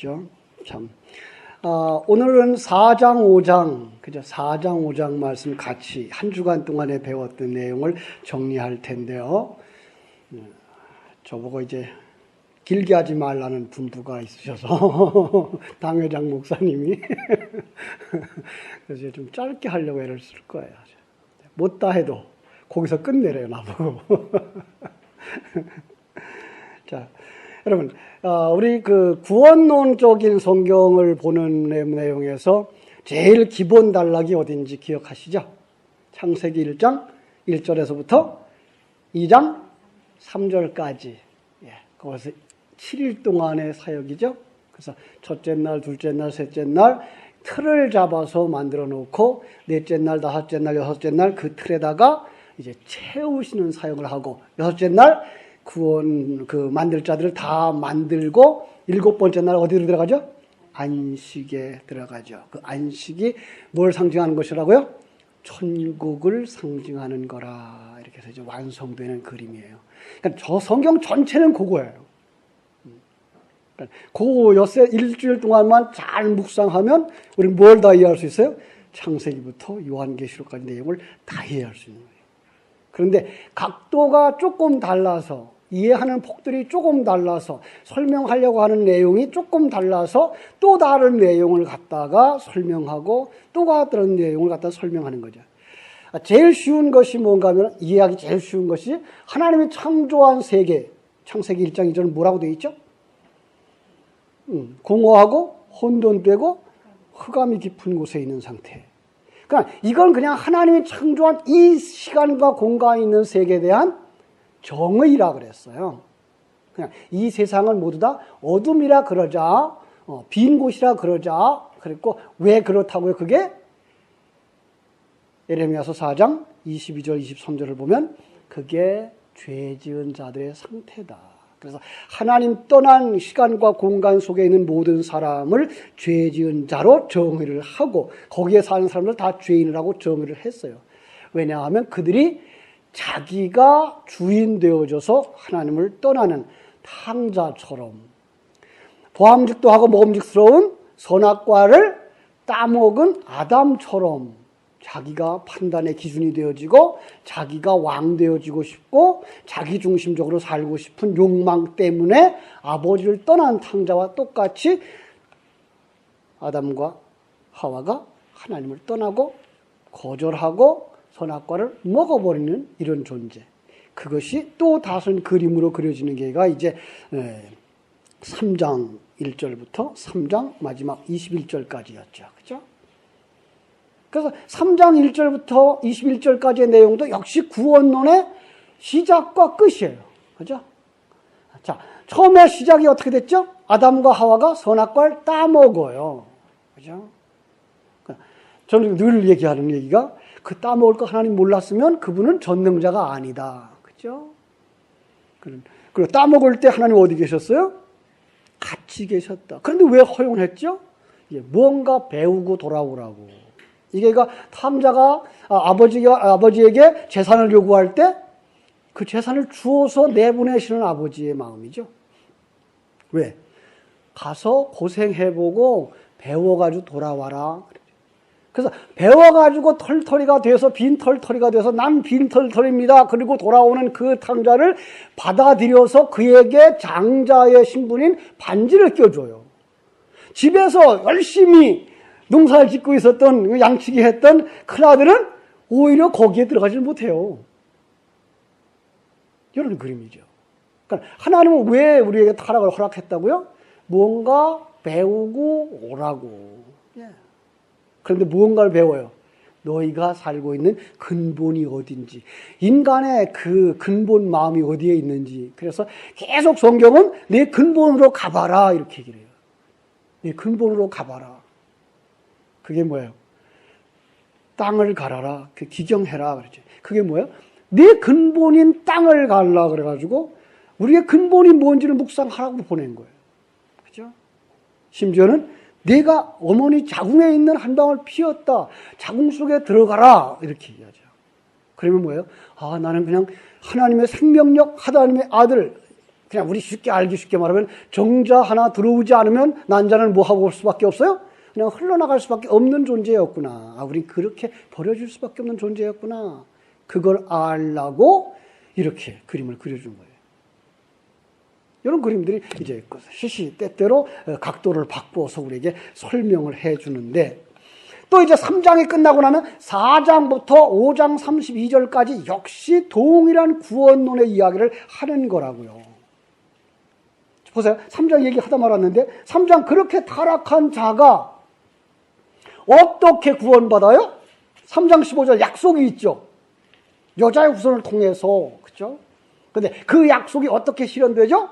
그죠? 참. 오늘은 4장, 5장, 그죠? 4장, 5장 말씀 같이 한 주간 동안에 배웠던 내용을 정리할 텐데요. 저보고 이제 길게 하지 말라는 분부가 있으셔서, 당회장 목사님이. 그래서 좀 짧게 하려고 애를 쓸 거예요. 못다 해도 거기서 끝내래요, 나보고. 자, 여러분, 우리 그 구원론적인 성경을 보는 내용에서 제일 기본 단락이 어딘지 기억하시죠? 창세기 1장 1절에서부터 2장 3절까지. 예, 거기서 7일 동안의 사역이죠. 그래서 첫째 날, 둘째 날, 셋째 날 틀을 잡아서 만들어 놓고 넷째 날, 다섯째 날, 여섯째 날 그 틀에다가 이제 채우시는 사역을 하고 여섯째 날 구원 만들 자들을 다 만들고 일곱 번째 날 어디로 들어가죠? 안식에 들어가죠. 그 안식이 뭘 상징하는 것이라고요? 천국을 상징하는 거라. 이렇게 해서 이제 완성되는 그림이에요. 그러니까 저 성경 전체는 그거예요. 그러니까 일주일 동안만 잘 묵상하면 우리는 뭘 다 이해할 수 있어요? 창세기부터 요한계시록까지 내용을 다 이해할 수 있는 거예요. 그런데 각도가 조금 달라서 이해하는 폭들이 조금 달라서 설명하려고 하는 내용이 조금 달라서 또 다른 내용을 갖다가 설명하고 또 다른 내용을 갖다가 설명하는 거죠. 제일 쉬운 것이 뭔가 하면 이해하기 제일 쉬운 것이 하나님이 창조한 세계, 창세기 1장 2절은 뭐라고 되어 있죠? 공허하고 혼돈되고 흑암이 깊은 곳에 있는 상태. 그러니까 이건 그냥 하나님이 창조한 이 시간과 공간에 있는 세계에 대한 정의라 그랬어요. 그냥 이 세상을 모두 다 어둠이라 그러자, 빈 곳이라 그러자. 그랬고 왜 그렇다고요? 그게 예레미야서 4장 22절 23절을 보면 그게 죄 지은 자들의 상태다. 그래서 하나님 떠난 시간과 공간 속에 있는 모든 사람을 죄 지은 자로 정의를 하고 거기에 사는 사람들 다 죄인이라고 정의를 했어요. 왜냐하면 그들이 자기가 주인 되어져서 하나님을 떠나는 탕자처럼 보암직도 하고 먹음직스러운 선악과를 따먹은 아담처럼 자기가 판단의 기준이 되어지고 자기가 왕 되어지고 싶고 자기 중심적으로 살고 싶은 욕망 때문에 아버지를 떠난 탕자와 똑같이 아담과 하와가 하나님을 떠나고 거절하고 선악과를 먹어버리는 이런 존재. 그것이 또 다른 그림으로 그려지는 게가 이제 3장 1절부터 3장 마지막 21절까지였죠. 그죠? 그래서 3장 1절부터 21절까지의 내용도 역시 구원론의 시작과 끝이에요. 그죠? 자, 처음에 시작이 어떻게 됐죠? 아담과 하와가 선악과를 따먹어요. 그죠? 저는 늘 얘기하는 얘기가 그 따먹을 거 하나님 몰랐으면 그분은 전능자가 아니다. 그죠? 그리고 따먹을 때 하나님 어디 계셨어요? 같이 계셨다. 그런데 왜 허용했죠? 뭔가 배우고 돌아오라고. 이게 탕자가 아버지에게 재산을 요구할 때 그 재산을 주어서 내보내시는 아버지의 마음이죠. 왜? 가서 고생해보고 배워가지고 돌아와라. 그래서 배워가지고 털털이가 돼서 빈털털이가 돼서 난 빈털털입니다. 그리고 돌아오는 그 탕자를 받아들여서 그에게 장자의 신분인 반지를 껴줘요. 집에서 열심히 농사를 짓고 있었던 양치기 했던 큰아들은 오히려 거기에 들어가지 못해요. 이런 그림이죠. 그러니까 하나님은 왜 우리에게 타락을 허락했다고요? 뭔가 배우고 오라고. 그런데 무언가를 배워요. 너희가 살고 있는 근본이 어딘지, 인간의 그 근본 마음이 어디에 있는지. 그래서 계속 성경은 내 근본으로 가봐라 이렇게 얘기를 해요. 내 근본으로 가봐라. 그게 뭐예요? 땅을 갈아라. 기경해라 그러죠. 그게 뭐예요? 내 근본인 땅을 갈라 그래가지고 우리의 근본이 뭔지를 묵상하라고 보낸 거예요. 그죠? 심지어는 내가 어머니 자궁에 있는 한 방울 피었다. 자궁 속에 들어가라. 이렇게 얘기하죠. 그러면 뭐예요? 나는 그냥 하나님의 생명력, 하나님의 아들, 그냥 우리 쉽게 알기 쉽게 말하면 정자 하나 들어오지 않으면 난자는 뭐 하고 올 수밖에 없어요? 그냥 흘러나갈 수밖에 없는 존재였구나. 우린 그렇게 버려질 수밖에 없는 존재였구나. 그걸 알라고 이렇게 그림을 그려준 거예요. 이런 그림들이 이제 시시때때로 각도를 바꾸어서 우리에게 설명을 해주는데, 또 이제 3장이 끝나고 나면 4장부터 5장 32절까지 역시 동일한 구원론의 이야기를 하는 거라고요. 보세요. 3장 얘기하다 말았는데 3장 그렇게 타락한 자가 어떻게 구원받아요? 3장 15절 약속이 있죠. 여자의 후손을 통해서. 그렇죠? 근데 그 약속이 어떻게 실현되죠?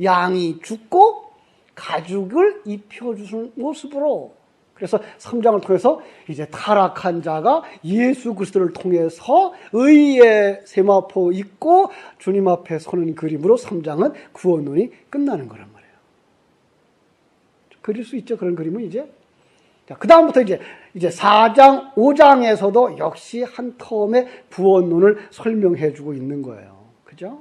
양이 죽고 가죽을 입혀주는 모습으로. 그래서 3장을 통해서 이제 타락한 자가 예수 그리스도를 통해서 의의 세마포 입고 주님 앞에 서는 그림으로 3장은 구원론이 끝나는 거란 말이에요. 그릴 수 있죠, 그런 그림은 이제. 자, 그 다음부터 이제 4장, 5장에서도 역시 한 텀의 구원론을 설명해 주고 있는 거예요. 그죠?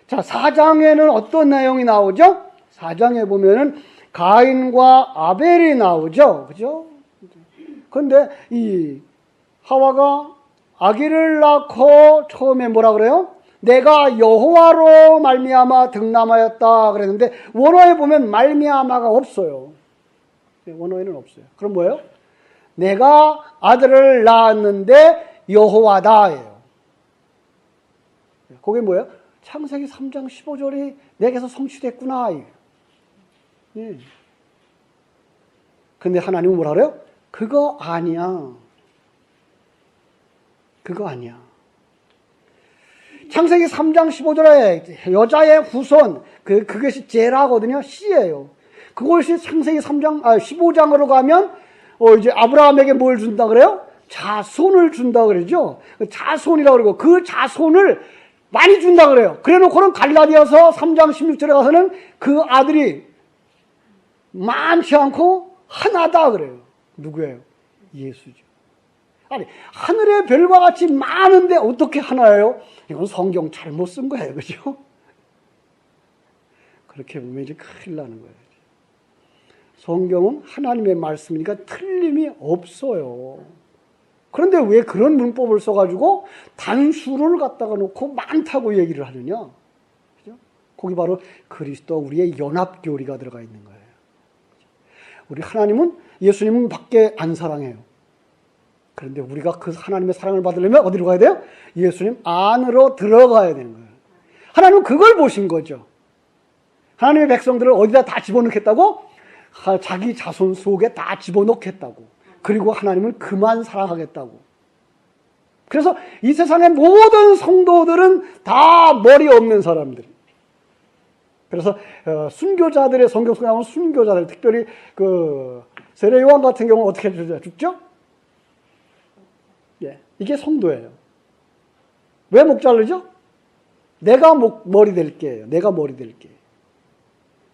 자, 4장에는 어떤 내용이 나오죠? 4장에 보면은 가인과 아벨이 나오죠. 그죠? 그런데 이 하와가 아기를 낳고 처음에 뭐라 그래요? 내가 여호와로 말미암아 득남하였다 그랬는데 원어에 보면 말미암아가 없어요. 원어에는 없어요. 그럼 뭐예요? 내가 아들을 낳았는데 여호와다예요. 그게 뭐예요? 창세기 3장 15절이 내게서 성취됐구나. 예. 근데 하나님은 뭐라 그래요? 그거 아니야. 그거 아니야. 창세기 3장 15절에 여자의 후손, 그것이 제라거든요. 씨예요. 그것이 창세기 15장으로 가면, 이제 아브라함에게 뭘 준다 그래요? 자손을 준다 그러죠. 자손이라고 그러고, 그 자손을 많이 준다 그래요. 그래 놓고는 갈라디아서 3장 16절에 가서는 그 아들이 많지 않고 하나다 그래요. 누구예요? 예수죠. 아니, 하늘의 별과 같이 많은데 어떻게 하나예요? 이건 성경 잘못 쓴 거예요. 그죠? 그렇게 보면 이제 큰일 나는 거예요. 성경은 하나님의 말씀이니까 틀림이 없어요. 그런데 왜 그런 문법을 써가지고 단수를 갖다가 놓고 많다고 얘기를 하느냐? 그죠? 거기 바로 그리스도 우리의 연합교리가 들어가 있는 거예요. 우리 하나님은, 예수님은 밖에 안 사랑해요. 그런데 우리가 그 하나님의 사랑을 받으려면 어디로 가야 돼요? 예수님 안으로 들어가야 되는 거예요. 하나님은 그걸 보신 거죠. 하나님의 백성들을 어디다 다 집어넣겠다고? 자기 자손 속에 다 집어넣겠다고. 그리고 하나님은 그만 사랑하겠다고. 그래서 이 세상의 모든 성도들은 다 머리 없는 사람들. 그래서 순교자들의 성경 속에 나오는 순교자들, 특별히 그 세례 요한 같은 경우는 어떻게 죽죠? 예, 이게 성도예요. 왜 목 자르죠? 내가 머리 될게요. 내가 머리 될게.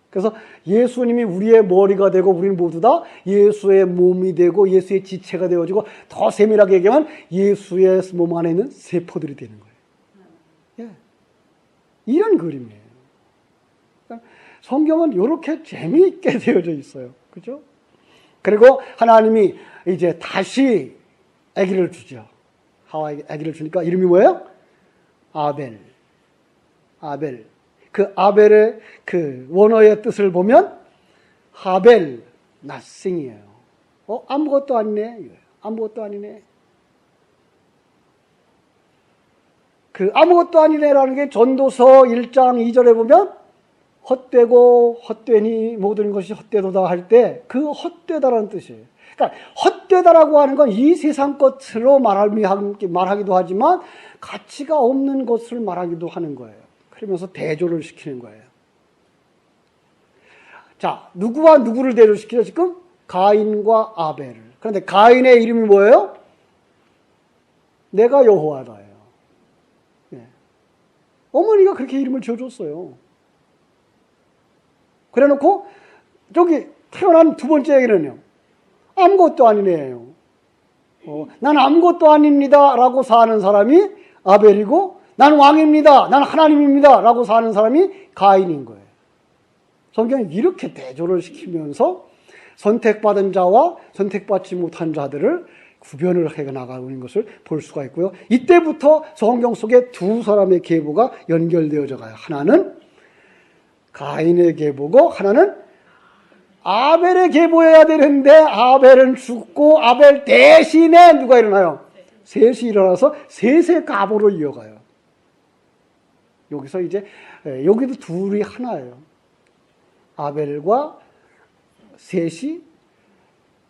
그래서 예수님이 우리의 머리가 되고 우리는 모두 다 예수의 몸이 되고 예수의 지체가 되어지고 더 세밀하게 얘기하면 예수의 몸 안에 있는 세포들이 되는 거예요. 예, 이런 그림이에요. 성경은 이렇게 재미있게 되어져 있어요. 그죠? 그리고 하나님이 이제 다시 아기를 주죠. 하와에게 아기를 주니까 이름이 뭐예요? 아벨. 아벨. 그 아벨의 그 원어의 뜻을 보면 하벨, nothing이에요. 아무것도 아니네. 아무것도 아니네. 그 아무것도 아니네라는 게 전도서 1장 2절에 보면 헛되고 헛되니 모든 것이 헛되도다 할 때 그 헛되다라는 뜻이에요. 그러니까 헛되다라고 하는 건 이 세상 것으로 말하기도 하지만 가치가 없는 것을 말하기도 하는 거예요. 그러면서 대조를 시키는 거예요. 자, 누구와 누구를 대조시키죠 지금? 가인과 아벨을. 그런데 가인의 이름이 뭐예요? 내가 여호와다예요. 네. 어머니가 그렇게 이름을 지어줬어요. 그래놓고 저기 태어난 두 번째 얘기는요. 아무것도 아니네요. 난 아무것도 아닙니다 라고 사는 사람이 아벨이고 난 왕입니다. 난 하나님입니다. 라고 사는 사람이 가인인 거예요. 성경이 이렇게 대조를 시키면서 선택받은 자와 선택받지 못한 자들을 구별을 해 나가고 있는 것을 볼 수가 있고요. 이때부터 성경 속에 두 사람의 계보가 연결되어져 가요. 하나는 가인의 계보고 하나는 아벨의 계보여야 되는데 아벨은 죽고 아벨 대신에 누가 일어나요? 셋이 일어나서 셋의 가보로 이어가요. 여기서 이제 여기도 둘이 하나예요. 아벨과 셋이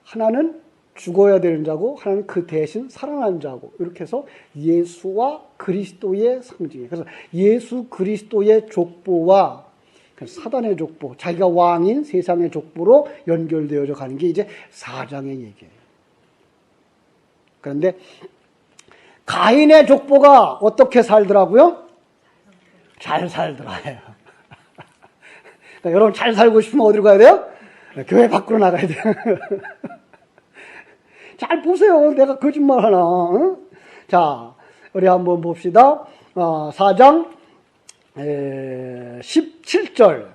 하나는 죽어야 되는 자고 하나는 그 대신 살아난 자고 이렇게 해서 예수와 그리스도의 상징이에요. 그래서 예수 그리스도의 족보와 사단의 족보, 자기가 왕인 세상의 족보로 연결되어져 가는 게 이제 4장의 얘기예요. 그런데 가인의 족보가 어떻게 살더라고요? 잘 살더라요. 그러니까 여러분 잘 살고 싶으면 어디로 가야 돼요? 교회 밖으로 나가야 돼요. 잘 보세요. 내가 거짓말 하나. 응? 자, 우리 한번 봅시다. 4장 17절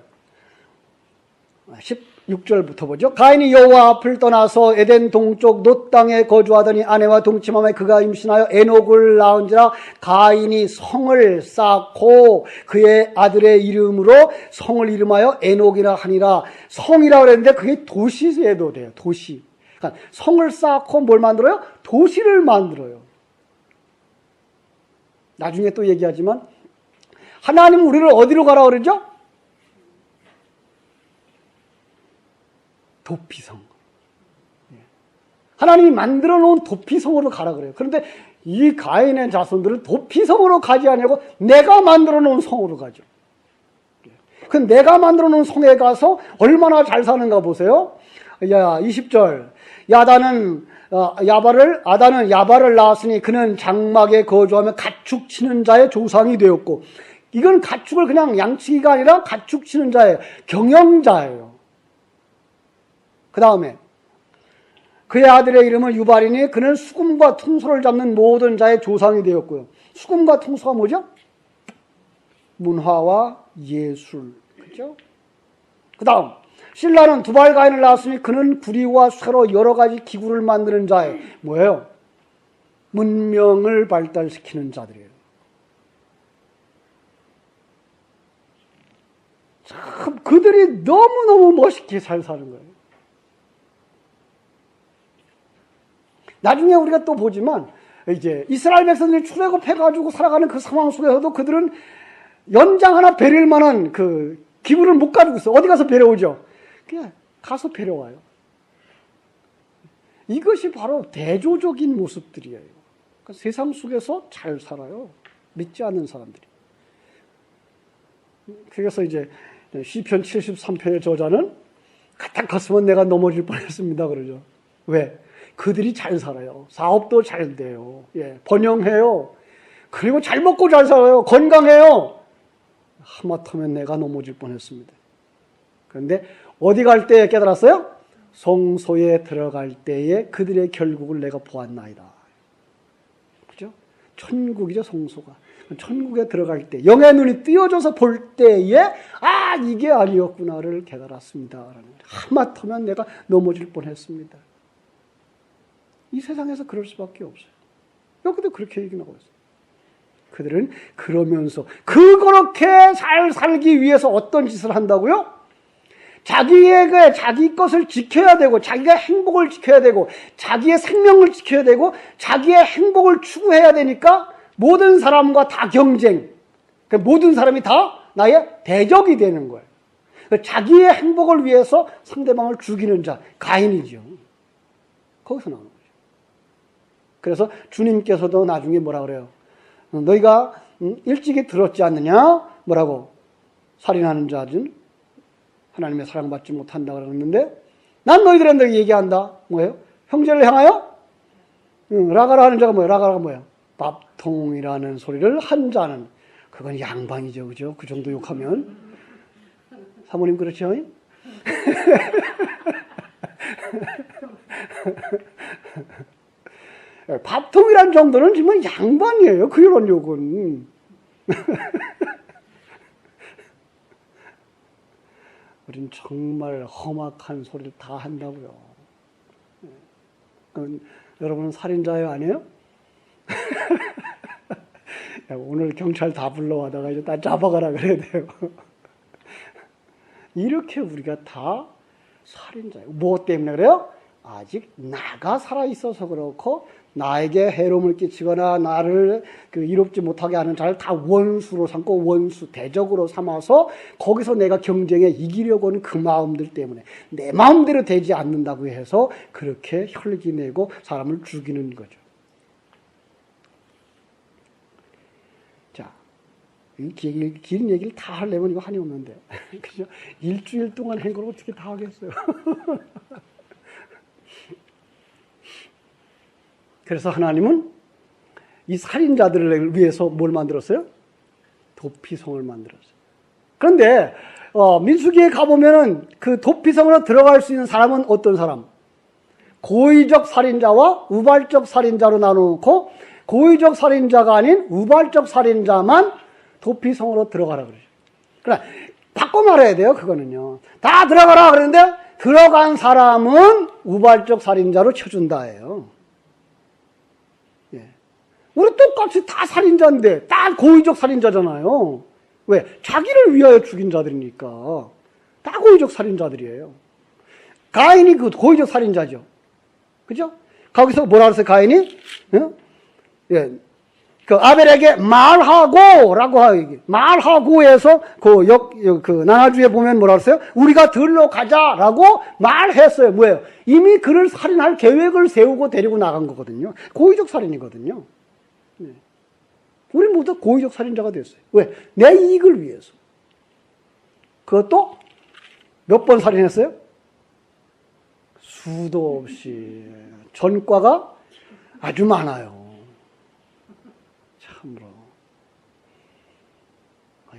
16절부터 보죠. 가인이 여호와 앞을 떠나서 에덴 동쪽 놋 땅에 거주하더니 아내와 동침함에 그가 임신하여 에녹을 낳은지라. 가인이 성을 쌓고 그의 아들의 이름으로 성을 이름하여 에녹이라 하니라. 성이라 그랬는데 그게 도시에도 돼요. 도시. 그러니까 성을 쌓고 뭘 만들어요? 도시를 만들어요. 나중에 또 얘기하지만 하나님 우리를 어디로 가라 그러죠? 도피성. 하나님이 만들어 놓은 도피성으로 가라 그래요. 그런데 이 가인의 자손들은 도피성으로 가지 않고 내가 만들어 놓은 성으로 가죠. 그 내가 만들어 놓은 성에 가서 얼마나 잘 사는가 보세요. 20절. 아다는 야발을 낳았으니 그는 장막에 거주하며 가축 치는 자의 조상이 되었고, 이건 가축을 그냥 양치기가 아니라 가축 치는 자예요. 경영자예요. 그 다음에 그의 아들의 이름은 유발이니 그는 수금과 퉁소를 잡는 모든 자의 조상이 되었고요. 수금과 퉁소가 뭐죠? 문화와 예술. 그렇죠? 그 다음 실라는 두발 가인을 낳았으니 그는 구리와 쇠로 여러 가지 기구를 만드는 자예요. 뭐예요? 문명을 발달시키는 자들이에요. 참 그들이 너무너무 멋있게 잘 사는 거예요. 나중에 우리가 또 보지만 이제 이스라엘 백성들이 출애굽해가지고 살아가는 그 상황 속에서도 그들은 연장 하나 베릴 만한 그 기구를 못 가지고 있어. 어디 가서 베려오죠? 그냥 가서 베려와요. 이것이 바로 대조적인 모습들이에요. 그러니까 세상 속에서 잘 살아요. 믿지 않는 사람들이. 그래서 이제 시편 73편의 저자는 가뜩 갔으면 내가 넘어질 뻔했습니다 그러죠. 왜? 그들이 잘 살아요. 사업도 잘 돼요. 번영해요. 그리고 잘 먹고 잘 살아요. 건강해요. 하마터면 내가 넘어질 뻔했습니다. 그런데 어디 갈 때 깨달았어요? 성소에 들어갈 때에 그들의 결국을 내가 보았나이다. 그죠? 천국이죠, 성소가. 천국에 들어갈 때 영의 눈이 띄어져서 볼 때에 이게 아니었구나를 깨달았습니다. 하마터면 내가 넘어질 뻔했습니다. 이 세상에서 그럴 수밖에 없어요. 여기도 그렇게 얘기하고 있어요. 그들은 그러면서 그렇게 잘 살기 위해서 어떤 짓을 한다고요? 자기 것을 지켜야 되고, 자기가 행복을 지켜야 되고, 자기의 생명을 지켜야 되고, 자기의 행복을 추구해야 되니까 모든 사람과 다 경쟁. 그러니까 모든 사람이 다 나의 대적이 되는 거예요. 그러니까 자기의 행복을 위해서 상대방을 죽이는 자, 가인이죠. 거기서 나오는 거죠. 그래서 주님께서도 나중에 뭐라 그래요? 너희가 일찍이 들었지 않느냐? 뭐라고? 살인하는 자는 하나님의 사랑받지 못한다 그러는데, 난 너희들한테 얘기한다. 뭐예요? 형제를 향하여 라가라 하는 자가 뭐예요? 라가라가 뭐예요? 밥통이라는 소리를 한 자는, 그건 양반이죠, 그죠? 그 정도 욕하면. 사모님 그렇죠? 밥통이란 정도는 정말 양반이에요. 그런 욕은. 우린 정말 험악한 소리를 다 한다고요. 여러분은 살인자예요, 아니에요? 오늘 경찰 다 불러와다가 이제 다 잡아가라 그래야 돼요. 이렇게 우리가 다 살인자예요. 무엇 때문에 그래요? 아직 나가 살아있어서 그렇고, 나에게 해로움을 끼치거나 나를 이롭지 못하게 하는 자를 다 원수로 삼고 원수, 대적으로 삼아서 거기서 내가 경쟁에 이기려고 하는 그 마음들 때문에 내 마음대로 되지 않는다고 해서 그렇게 혈기 내고 사람을 죽이는 거죠. 자, 이 긴 얘기를 다 하려면 이거 한이 없는데. 그죠? 일주일 동안 한 걸 어떻게 다 하겠어요? 그래서 하나님은 이 살인자들을 위해서 뭘 만들었어요? 도피성을 만들었어요. 그런데 민수기에 가보면은 그 도피성으로 들어갈 수 있는 사람은 어떤 사람? 고의적 살인자와 우발적 살인자로 나눠놓고 고의적 살인자가 아닌 우발적 살인자만 도피성으로 들어가라 그러죠. 그래, 바꿔 말해야 돼요. 그거는요. 다 들어가라 그러는데 들어간 사람은 우발적 살인자로 쳐준다예요. 우리 똑같이 다 살인자인데 다 고의적 살인자잖아요. 왜? 자기를 위하여 죽인 자들이니까. 다 고의적 살인자들이에요. 가인이 그 고의적 살인자죠. 그죠? 거기서 뭐라 그랬어요, 가인이? 예. 그 아벨에게 말하고라고 하기. 말하고에서 그 나나주에 보면 뭐라 그랬어요? 우리가 들러 가자라고 말했어요. 뭐예요? 이미 그를 살인할 계획을 세우고 데리고 나간 거거든요. 고의적 살인이거든요. 우리 모두 고의적 살인자가 됐어요. 왜? 내 이익을 위해서. 그것도 몇 번 살인했어요? 수도 없이. 전과가 아주 많아요. 참으로.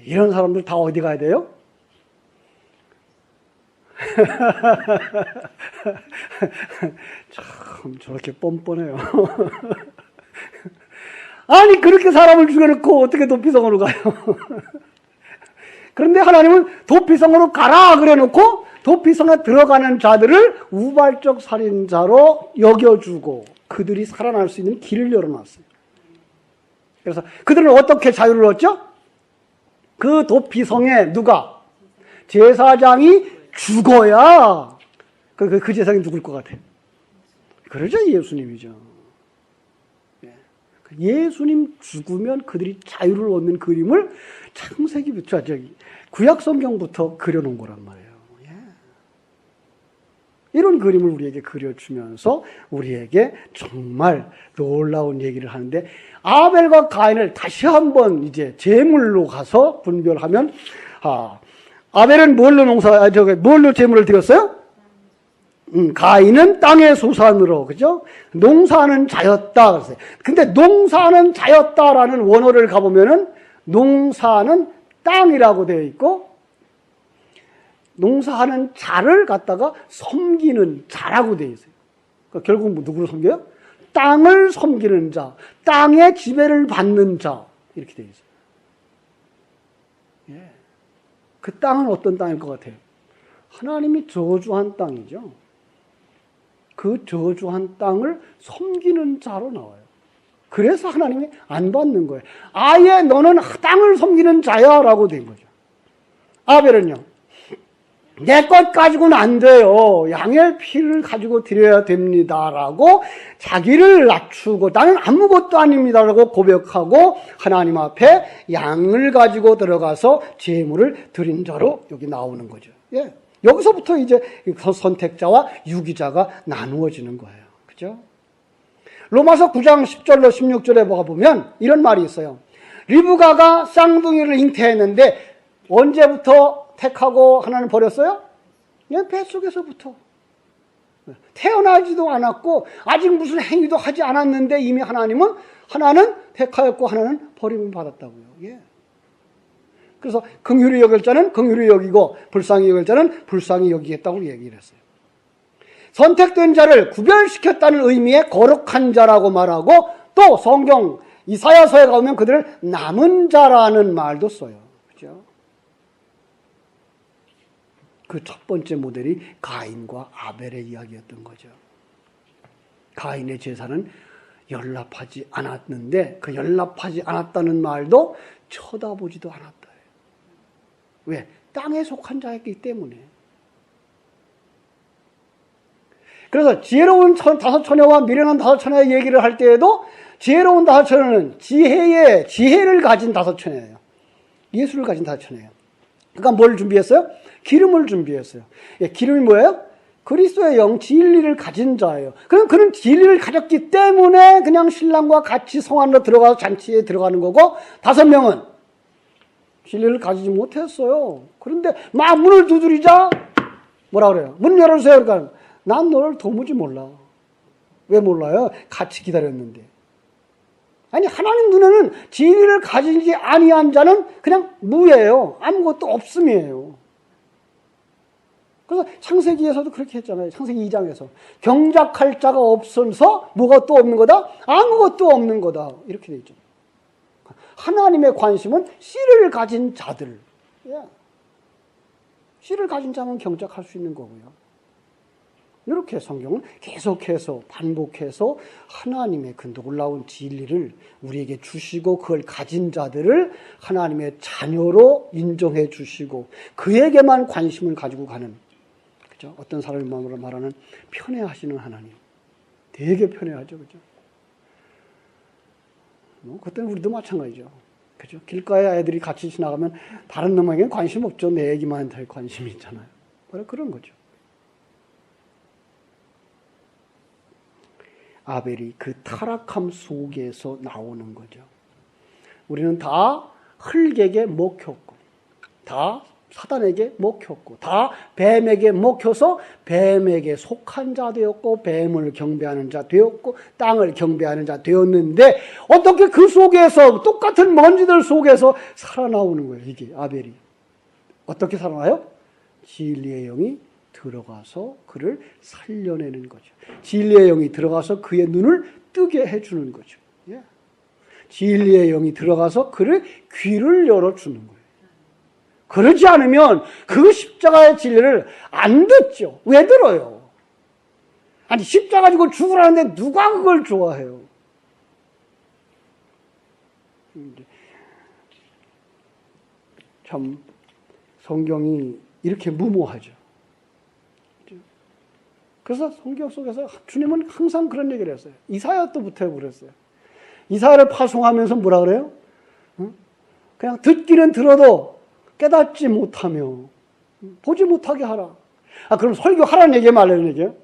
이런 사람들 다 어디 가야 돼요? 참 저렇게 뻔뻔해요. 아니 그렇게 사람을 죽여놓고 어떻게 도피성으로 가요? 그런데 하나님은 도피성으로 가라 그래놓고 도피성에 들어가는 자들을 우발적 살인자로 여겨주고 그들이 살아날 수 있는 길을 열어놨어요. 그래서 그들은 어떻게 자유를 얻죠? 그 도피성에 누가? 제사장이 죽어야 그 제사장이 누굴 것 같아요? 그러죠, 예수님이죠. 예수님 죽으면 그들이 자유를 얻는 그림을 창세기부터 구약 성경부터 그려놓은 거란 말이에요. 예. 이런 그림을 우리에게 그려주면서 우리에게 정말 놀라운 얘기를 하는데 아벨과 가인을 다시 한번 이제 제물로 가서 분별하면 아벨은 뭘로 제물을 드렸어요? 가인은 땅의 소산으로, 그죠? 농사는 자였다. 그랬어요. 근데 농사는 자였다라는 원어를 가보면은 농사는 땅이라고 되어 있고 농사하는 자를 갖다가 섬기는 자라고 되어 있어요. 그러니까 결국 누구를 섬겨요? 땅을 섬기는 자, 땅의 지배를 받는 자, 이렇게 되어 있어요. 예. 그 땅은 어떤 땅일 것 같아요? 하나님이 저주한 땅이죠. 그 저주한 땅을 섬기는 자로 나와요. 그래서 하나님이 안 받는 거예요. 아예 너는 땅을 섬기는 자야 라고 된 거죠. 아벨은요, 내 것 가지고는 안 돼요. 양의 피를 가지고 드려야 됩니다 라고 자기를 낮추고 나는 아무것도 아닙니다 라고 고백하고 하나님 앞에 양을 가지고 들어가서 제물을 드린 자로 여기 나오는 거죠. 예. 여기서부터 이제 선택자와 유기자가 나누어지는 거예요. 그죠? 로마서 9장 10절로 16절에 보면 이런 말이 있어요. 리브가가 쌍둥이를 잉태했는데 언제부터 택하고 하나는 버렸어요? 그냥 뱃속에서부터. 태어나지도 않았고 아직 무슨 행위도 하지 않았는데 이미 하나는 택하였고 하나는 버림을 받았다고요. 예. 그래서 긍휼히 여길 자는 긍휼히 여기고 불쌍히 여길 자는 불쌍히 여기겠다고 얘기를 했어요. 선택된 자를 구별시켰다는 의미의 거룩한 자라고 말하고 또 성경 이사야서에 가보면 그들을 남은 자라는 말도 써요. 그죠? 그 첫 번째 모델이 가인과 아벨의 이야기였던 거죠. 가인의 제사는 연락하지 않았는데 그 연락하지 않았다는 말도 쳐다보지도 않았다. 왜? 땅에 속한 자였기 때문에. 그래서 지혜로운 다섯 처녀와 미련한 다섯 처녀의 얘기를 할 때에도 지혜로운 다섯 처녀는 지혜를 가진 다섯 처녀예요. 예수를 가진 다섯 처녀예요. 그러니까 뭘 준비했어요? 기름을 준비했어요. 예, 기름이 뭐예요? 그리스도의 영, 진리를 가진 자예요. 그럼 그는 진리를 가졌기 때문에 그냥 신랑과 같이 성 안으로 들어가서 잔치에 들어가는 거고, 다섯 명은 진리를 가지지 못했어요. 그런데 막 문을 두드리자 뭐라 그래요? 문 열어주세요. 그러니까 난 너를 도무지 몰라. 왜 몰라요? 같이 기다렸는데. 아니, 하나님 눈에는 진리를 가지지 아니한 자는 그냥 무예요. 아무것도 없음이에요. 그래서 창세기에서도 그렇게 했잖아요. 창세기 2장에서 경작할 자가 없어서 뭐가 또 없는 거다? 아무것도 없는 거다. 이렇게 돼 있죠. 하나님의 관심은 씨를 가진 자들. 씨를 가진 자만 경작할 수 있는 거고요. 이렇게 성경은 계속해서 반복해서 하나님의 그 놀라운 진리를 우리에게 주시고 그걸 가진 자들을 하나님의 자녀로 인정해 주시고 그에게만 관심을 가지고 가는, 그죠? 어떤 사람의 마음으로 말하는 편애하시는 하나님. 되게 편애하죠. 그죠? 그때는 우리도 마찬가지죠. 그죠? 길가에 애들이 같이 지나가면 다른 놈에게는 관심 없죠. 내 애기만한테 관심이 있잖아요. 바로 그런 거죠. 아벨이 그 타락함 속에서 나오는 거죠. 우리는 다 흙에게 먹혔고, 다 사단에게 먹혔고, 다 뱀에게 먹혀서 뱀에게 속한 자 되었고, 뱀을 경배하는 자 되었고, 땅을 경배하는 자 되었는데, 어떻게 그 속에서, 똑같은 먼지들 속에서 살아나오는 거예요, 이게 아벨이. 어떻게 살아나요? 진리의 영이 들어가서 그를 살려내는 거죠. 진리의 영이 들어가서 그의 눈을 뜨게 해주는 거죠. 예. 진리의 영이 들어가서 그를 귀를 열어주는 거예요. 그러지 않으면 그 십자가의 진리를 안 듣죠. 왜 들어요? 아니, 십자가 지고 죽으라는데 누가 그걸 좋아해요? 참 성경이 이렇게 무모하죠. 그래서 성경 속에서 주님은 항상 그런 얘기를 했어요. 이사야 때부터 그랬어요. 이사야를 파송하면서 뭐라 그래요? 그냥 듣기는 들어도 깨닫지 못하며 보지 못하게 하라. 그럼 설교하라는 얘기예요, 말라는 얘기예요?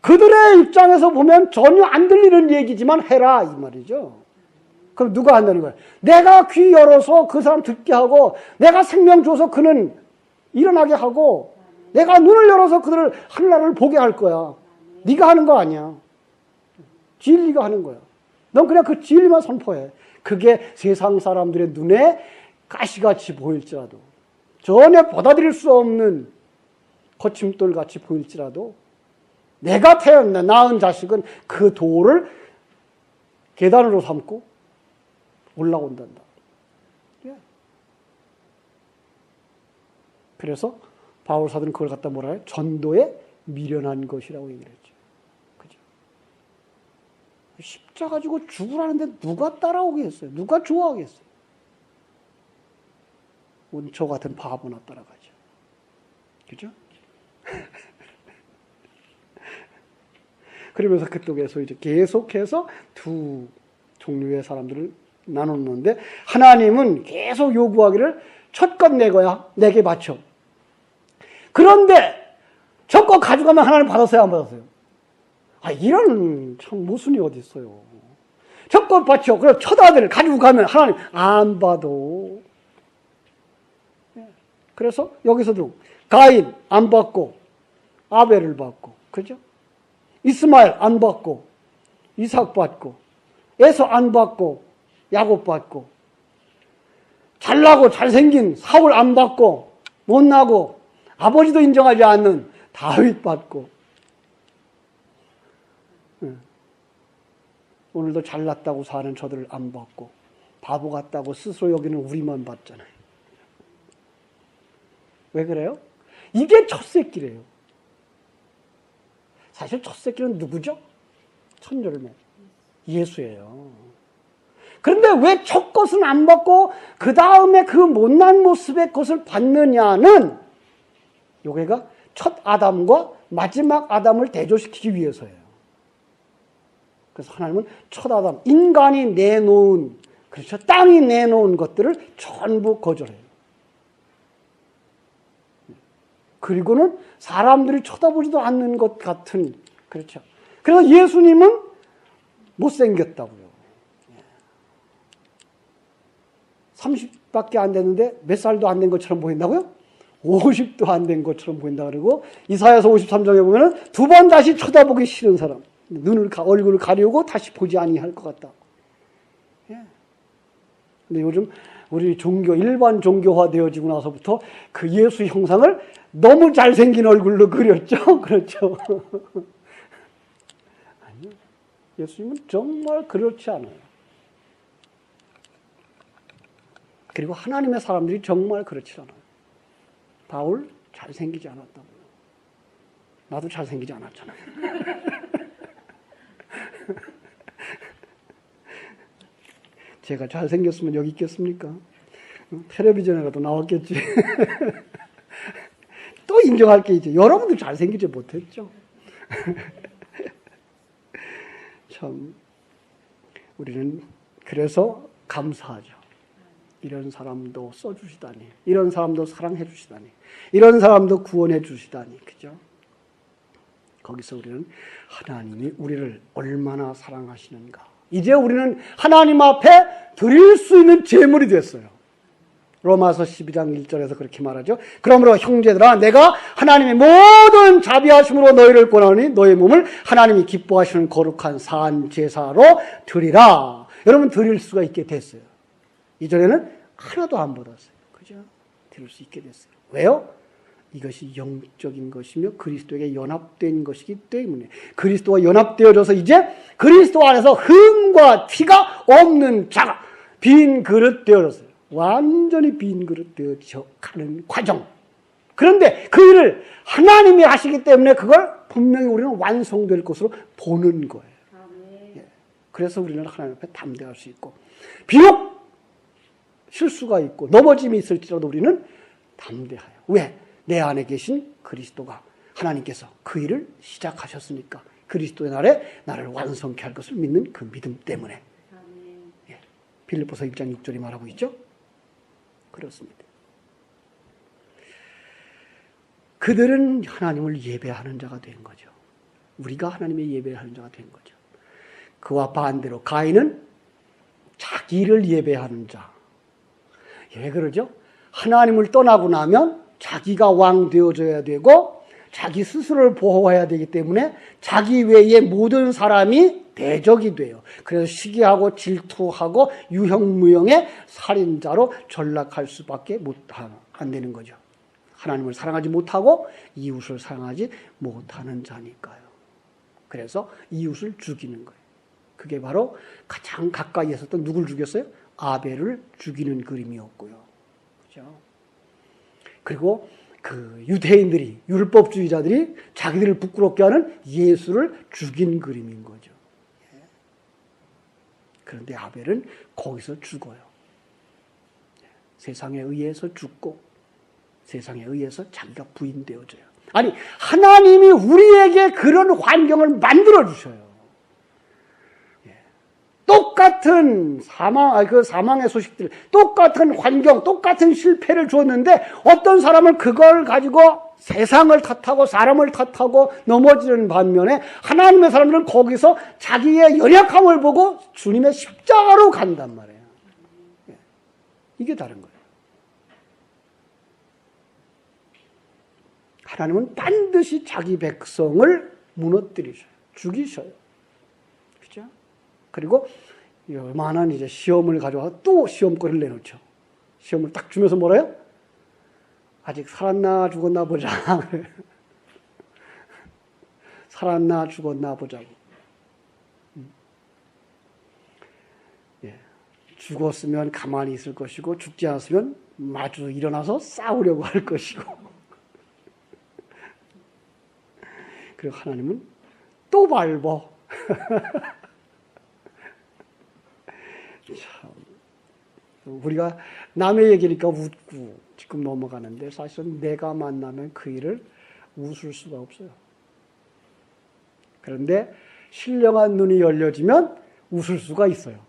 그들의 입장에서 보면 전혀 안 들리는 얘기지만 해라 이 말이죠. 그럼 누가 한다는 거예요? 내가 귀 열어서 그 사람 듣게 하고, 내가 생명 줘서 그는 일어나게 하고, 내가 눈을 열어서 그들을 하늘나라를 보게 할 거야. 네가 하는 거 아니야. 진리가 하는 거야. 넌 그냥 그 진리만 선포해. 그게 세상 사람들의 눈에 가시같이 보일지라도, 전혀 받아들일 수 없는 거침돌같이 보일지라도, 내가 낳은 자식은 그 도를 계단으로 삼고 올라온단다. 그래서 바울 사도는 그걸 갖다 뭐라 해요? 전도에 미련한 것이라고 얘기를 했죠. 그죠? 십자가 지고 죽으라는데 누가 따라오겠어요? 누가 좋아하겠어요? 저 같은 바보나 따라가죠. 그죠? 그러면서 그쪽에서 이제 계속해서 두 종류의 사람들을 나눴는데, 하나님은 계속 요구하기를 첫것 내게 바쳐. 그런데 첫것 가져가면 하나님 받았어요, 안 받았어요? 이런 참 모순이 어디 있어요. 첫것 바쳐. 그래서 첫 아들을 가지고 가면 하나님 안 받아. 그래서 여기서도 가인 안 받고 아벨을 받고, 그죠? 이스마엘 안 받고 이삭 받고, 에서 안 받고 야곱 받고, 잘나고 잘생긴 사울 안 받고, 못나고 아버지도 인정하지 않는 다윗 받고, 오늘도 잘났다고 사는 저들을 안 봤고 바보 같다고 스스로 여기는 우리만 봤잖아요. 왜 그래요? 이게 첫 새끼래요. 사실 첫 새끼는 누구죠? 천열매. 예수예요. 그런데 왜 첫 것은 안 받고 그 다음에 그 못난 모습의 것을 받느냐는 요게가 첫 아담과 마지막 아담을 대조시키기 위해서예요. 그래서 하나님은 첫 아담, 인간이 내놓은, 그렇죠? 땅이 내놓은 것들을 전부 거절해요. 그리고는 사람들이 쳐다보지도 않는 것 같은, 그렇죠? 그래서 예수님은 못생겼다고요. 30밖에 안 됐는데 몇 살도 안 된 것처럼 보인다고요? 50도 안 된 것처럼 보인다 그러고 이사야서 53장에 보면은 두 번 다시 쳐다보기 싫은 사람, 얼굴을 가리우고 다시 보지 아니할 것 같다. 예. 근데 요즘 우리 일반 종교화 되어지고 나서부터 그 예수 형상을 너무 잘생긴 얼굴로 그렸죠. 그렇죠. 아니요. 예수님은 정말 그렇지 않아요. 그리고 하나님의 사람들이 정말 그렇지 않아요. 바울 잘생기지 않았다고요. 나도 잘생기지 않았잖아요. 제가 잘생겼으면 여기 있겠습니까? 텔레비전에라도 나왔겠지. 또 인정할 게 있죠. 여러분도 잘생기지 못했죠. 참 우리는 그래서 감사하죠. 이런 사람도 써주시다니, 이런 사람도 사랑해 주시다니, 이런 사람도 구원해 주시다니, 그죠? 거기서 우리는 하나님이 우리를 얼마나 사랑하시는가. 이제 우리는 하나님 앞에 드릴 수 있는 제물이 됐어요. 로마서 12장 1절에서 그렇게 말하죠. 그러므로 형제들아, 내가 하나님의 모든 자비하심으로 너희를 권하노니 너희 몸을 하나님이 기뻐하시는 거룩한 산 제사로 드리라. 여러분 드릴 수가 있게 됐어요. 이전에는 하나도 안 받았어요. 그죠? 드릴 수 있게 됐어요. 왜요? 이것이 영적인 것이며 그리스도에게 연합된 것이기 때문에, 그리스도와 연합되어져서 이제 그리스도 안에서 흠과 티가 없는 자가 빈 그릇 되어졌어요. 완전히 빈 그릇 되어져 가는 과정. 그런데 그 일을 하나님이 하시기 때문에 그걸 분명히 우리는 완성될 것으로 보는 거예요. 예. 그래서 우리는 하나님 앞에 담대할 수 있고, 비록 실수가 있고 넘어짐이 있을지라도 우리는 담대하여. 왜? 내 안에 계신 그리스도가, 하나님께서 그 일을 시작하셨으니까 그리스도의 날에 나를 완성케 할 것을 믿는 그 믿음 때문에. 예. 빌립보서 1장 6절이 말하고 있죠. 그렇습니다. 그들은 하나님을 예배하는 자가 된 거죠. 우리가 하나님의 예배하는 자가 된 거죠. 그와 반대로 가인은 자기를 예배하는 자. 왜 그러죠? 하나님을 떠나고 나면 자기가 왕 되어져야 되고 자기 스스로를 보호해야 되기 때문에 자기 외에 모든 사람이 대적이 돼요. 그래서 시기하고 질투하고 유형무형의 살인자로 전락할 수밖에 안 되는 거죠. 하나님을 사랑하지 못하고 이웃을 사랑하지 못하는 자니까요. 그래서 이웃을 죽이는 거예요. 그게 바로 가장 가까이 있었던 누굴 죽였어요? 아벨을 죽이는 그림이었고요. 그렇죠? 그리고 그 유대인들이, 율법주의자들이 자기들을 부끄럽게 하는 예수를 죽인 그림인 거죠. 그런데 아벨은 거기서 죽어요. 세상에 의해서 죽고 세상에 의해서 자기가 부인되어져요. 아니, 하나님이 우리에게 그런 환경을 만들어 주셔요. 똑같은 사망의 소식들, 똑같은 환경, 똑같은 실패를 줬는데 어떤 사람은 그걸 가지고 세상을 탓하고 사람을 탓하고 넘어지는 반면에 하나님의 사람들은 거기서 자기의 연약함을 보고 주님의 십자가로 간단 말이에요. 이게 다른 거예요. 하나님은 반드시 자기 백성을 무너뜨리셔요. 죽이셔요. 그죠? 그리고 요만한 이제 시험을 가져와서 또 시험거리를 내놓죠. 시험을 딱 주면서 뭐래요? 아직 살았나 죽었나 보자. 살았나 죽었나 보자고. 죽었으면 가만히 있을 것이고 죽지 않았으면 마주 일어나서 싸우려고 할 것이고 그리고 하나님은 또 밟어. 참, 우리가 남의 얘기니까 웃고 지금 넘어가는데 사실은 내가 만나면 그 일을 웃을 수가 없어요. 그런데 신령한 눈이 열려지면 웃을 수가 있어요.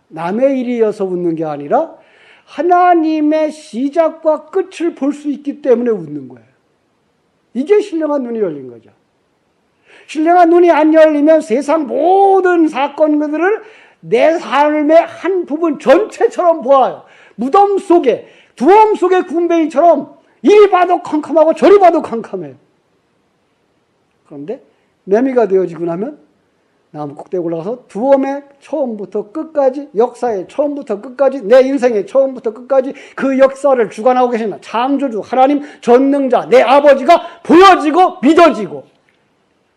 남의 일이어서 웃는 게 아니라 하나님의 시작과 끝을 볼 수 있기 때문에 웃는 거예요. 이게 신령한 눈이 열린 거죠. 신령한 눈이 안 열리면 세상 모든 사건들을 내 삶의 한 부분 전체처럼 보아요. 무덤 속에, 두엄 속의 군뱅이처럼 이리 봐도 캄캄하고 저리 봐도 캄캄해요. 그런데 매미가 되어지고 나면 나무 꼭대기에 올라가서 두엄의 처음부터 끝까지, 역사의 처음부터 끝까지, 내 인생의 처음부터 끝까지 그 역사를 주관하고 계시는 창조주 하나님 전능자 내 아버지가 보여지고 믿어지고,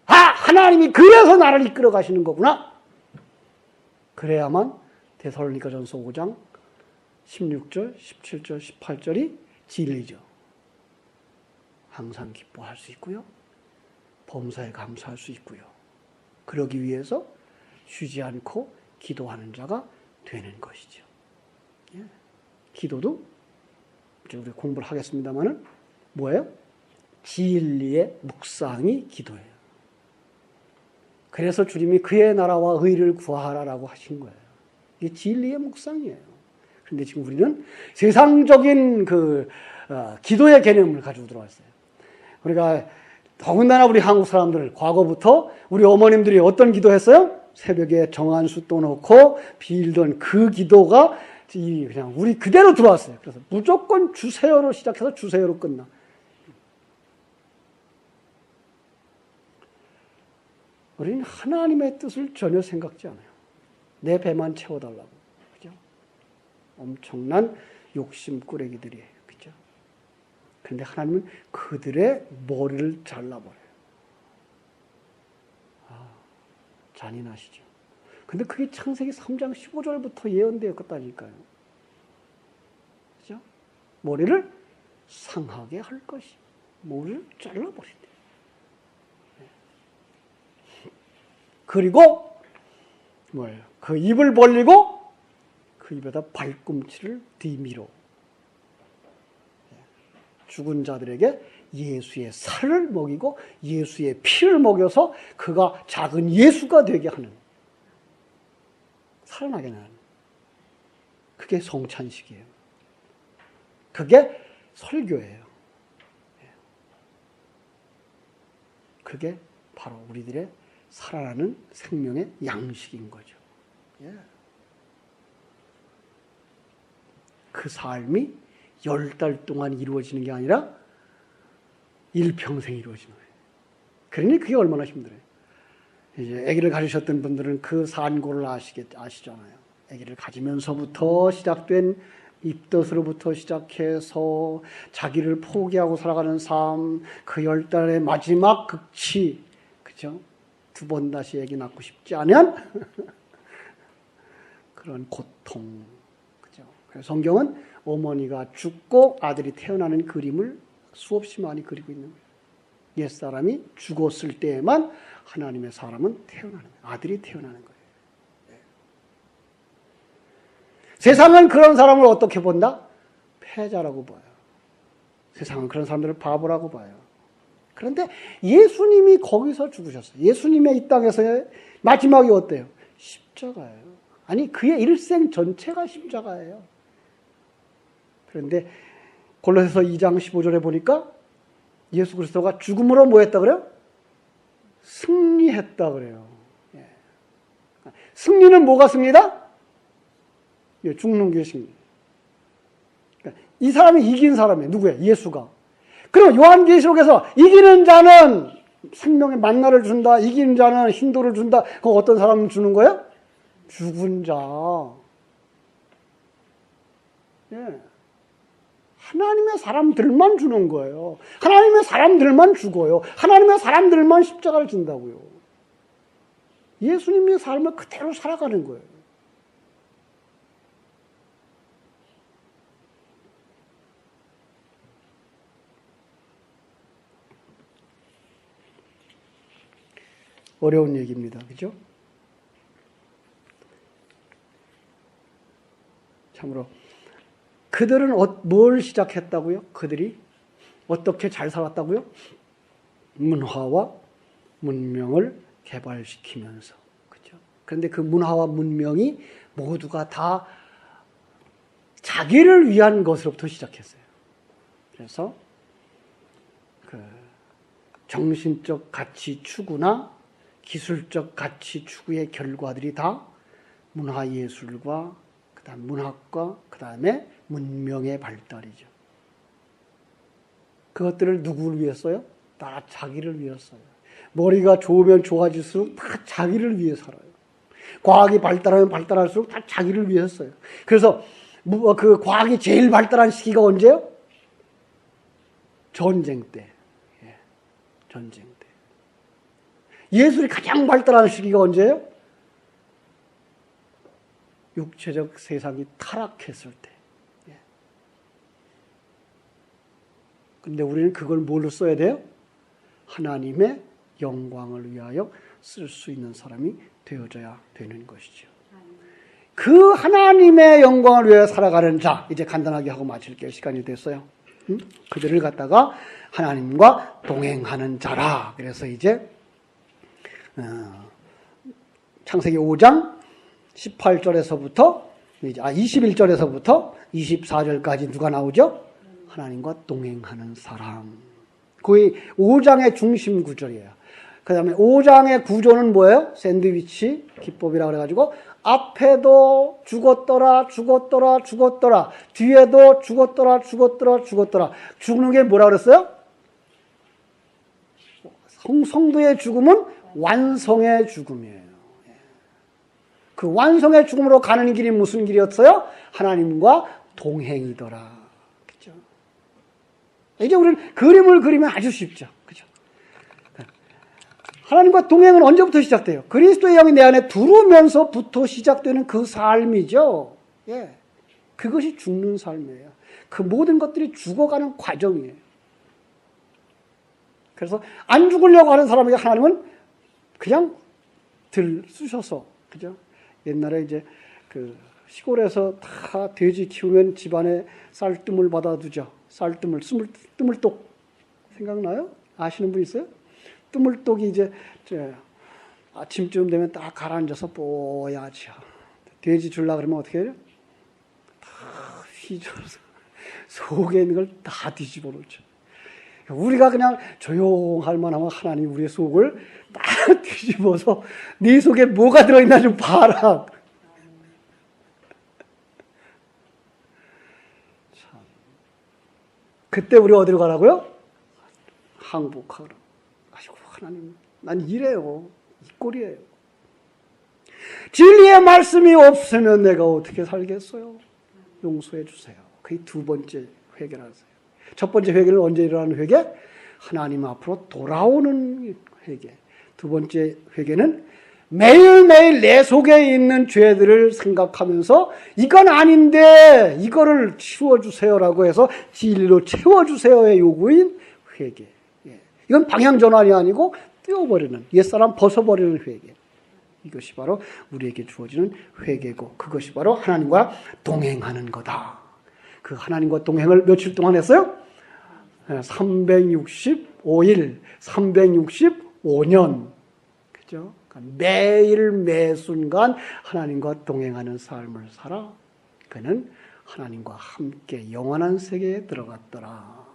아, 하나님이 그래서 나를 이끌어 가시는 거구나. 그래야만 데살로니가전서 5장 16절, 17절, 18절이 진리죠. 항상 기뻐할 수 있고요. 범사에 감사할 수 있고요. 그러기 위해서 쉬지 않고 기도하는 자가 되는 것이죠. 예. 기도도 이제 우리 공부를 하겠습니다만은 뭐예요? 진리의 묵상이 기도예요. 그래서 주님이 그의 나라와 의를 구하라라고 하신 거예요. 이게 진리의 묵상이에요. 그런데 지금 우리는 세상적인 기도의 개념을 가지고 들어왔어요. 우리가 더군다나 우리 한국 사람들 과거부터 우리 어머님들이 어떤 기도했어요? 새벽에 정한수 떠놓고 빌던 그 기도가 그냥 우리 그대로 들어왔어요. 그래서 무조건 주세요로 시작해서 주세요로 끝나. 우리는 하나님의 뜻을 전혀 생각지 않아요. 내 배만 채워달라고. 그죠? 엄청난 욕심꾸러기들이에요. 그죠? 그런데 하나님은 그들의 머리를 잘라버려요. 아, 잔인하시죠. 근데 그게 창세기 3장 15절부터 예언되었다니까요. 그죠? 머리를 상하게 할 것이. 머리를 잘라버린대요. 그리고 뭐예요? 그 입을 벌리고 그 입에다 발꿈치를 뒤밀어 죽은 자들에게 예수의 살을 먹이고 예수의 피를 먹여서 그가 작은 예수가 되게 하는, 살아나게 하는, 그게 성찬식이에요. 그게 설교예요. 그게 바로 우리들의 살아나는 생명의 양식인 거죠. 예. 그 삶이 10달 동안 이루어지는 게 아니라 일평생 이루어지는 거예요. 그러니 그게 얼마나 힘들어요. 이제 아기를 가지셨던 분들은 그 산고를 아시잖아요. 아기를 가지면서부터 시작된 입덧으로부터 시작해서 자기를 포기하고 살아가는 삶, 그 10달의 마지막 극치, 그죠? 2번 다시 아기 낳고 싶지 않으면 그런 고통, 그죠? 그래서 성경은 어머니가 죽고 아들이 태어나는 그림을 수없이 많이 그리고 있는 거예요. 옛사람이 죽었을 때에만 하나님의 사람은 태어나는 거예요. 아들이 태어나는 거예요. 네. 세상은 그런 사람을 어떻게 본다? 패자라고 봐요. 세상은 그런 사람들을 바보라고 봐요. 그런데 예수님이 거기서 죽으셨어요. 예수님의 이 땅에서의 마지막이 어때요? 십자가예요. 아니, 그의 일생 전체가 십자가예요. 그런데 골로새서 2장 15절에 보니까 예수 그리스도가 죽음으로 뭐 했다 그래요? 승리했다 그래요. 예. 승리는 뭐가 승리다? 예, 죽는 게 승리. 그러니까 이 사람이 이긴 사람이에요. 누구예요? 예수가. 그리고 요한계시록에서 이기는 자는 생명의 만나를 준다. 이기는 자는 힌도를 준다. 그거 어떤 사람은 주는 거예요? 죽은 자. 예. 하나님의 사람들만 주는 거예요. 하나님의 사람들만 죽어요. 하나님의 사람들만 십자가를 진다고요. 예수님의 삶을 그대로 살아가는 거예요. 어려운 얘기입니다. 그죠? 참으로 그들은 뭘 시작했다고요? 그들이 어떻게 잘 살았다고요? 문화와 문명을 개발시키면서. 그죠? 그런데 그 문화와 문명이 모두가 다 자기를 위한 것으로부터 시작했어요. 그래서 그 정신적 가치 추구나 기술적 가치 추구의 결과들이 다 문화예술과 그다음 문학과 그다음에 문명의 발달이죠. 그것들을 누구를 위해서요? 다 자기를 위해서요. 머리가 좋으면 좋아질수록 다 자기를 위해 살아요. 과학이 발달하면 발달할수록 다 자기를 위해서요. 그래서 그 과학이 제일 발달한 시기가 언제요? 전쟁 때. 예, 전쟁 때. 예술이 가장 발달한 시기가 언제예요? 육체적 세상이 타락했을 때. 예. 근데 우리는 그걸 뭘로 써야 돼요? 하나님의 영광을 위하여 쓸 수 있는 사람이 되어져야 되는 것이죠. 그 하나님의 영광을 위하여 살아가는 자, 이제 간단하게 하고 마칠게요. 시간이 됐어요. 그들을 갖다가 하나님과 동행하는 자라. 그래서 이제 창세기 5장 18절에서부터 21절에서부터 24절까지 누가 나오죠? 하나님과 동행하는 사람. 거의 5장의 중심 구절이에요. 그 다음에 5장의 구조는 뭐예요? 샌드위치 기법이라고 그래가지고 앞에도 죽었더라 죽었더라 죽었더라 뒤에도 죽었더라 죽었더라 죽었더라. 죽는 게 뭐라 그랬어요? 성도의 죽음은 완성의 죽음이에요. 그 완성의 죽음으로 가는 길이 무슨 길이었어요? 하나님과 동행이더라. 그죠? 이제 우리는 그림을 그리면 아주 쉽죠. 그죠? 하나님과 동행은 언제부터 시작돼요? 그리스도의 영이 내 안에 들어오면서부터 시작되는 그 삶이죠. 예. 그것이 죽는 삶이에요. 그 모든 것들이 죽어가는 과정이에요. 그래서 안 죽으려고 하는 사람에게 하나님은 그냥 쓰셔서, 그죠? 옛날에 이제 그 시골에서 다 돼지 키우면 집안에 쌀뜨물 받아두죠. 쌀뜨물, 뜨물똑. 생각나요? 아시는 분 있어요? 뜨물똑이 이제 아침쯤 되면 딱 가라앉아서 뽀얗죠. 돼지 주려고 그러면 어떻게 해요? 다 휘저어서 속에 있는 걸 다 뒤집어 놓죠. 우리가 그냥 조용할 만하면 하나님 우리의 속을 딱 뒤집어서 네 속에 뭐가 들어있나 좀 봐라. 참. 그때 우리 어디로 가라고요? 항복하라. 아이고 하나님 난 이래요. 이 꼴이에요. 진리의 말씀이 없으면 내가 어떻게 살겠어요? 용서해 주세요. 그게 두 번째 회개라서요. 첫 번째 회개는 언제 일어나는 회개? 하나님 앞으로 돌아오는 회개. 두 번째 회개는 매일매일 내 속에 있는 죄들을 생각하면서 이건 아닌데 이거를 치워주세요라고 해서 진리로 채워주세요의 요구인 회개. 이건 방향전환이 아니고 띄워버리는, 옛사람 벗어버리는 회개. 이것이 바로 우리에게 주어지는 회개고 그것이 바로 하나님과 동행하는 거다. 그 하나님과 동행을 며칠 동안 했어요? 365일, 365년. 그죠? 매일 매순간 하나님과 동행하는 삶을 살아. 그는 하나님과 함께 영원한 세계에 들어갔더라.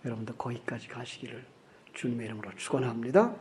여러분도 거기까지 가시기를 주님의 이름으로 축원합니다.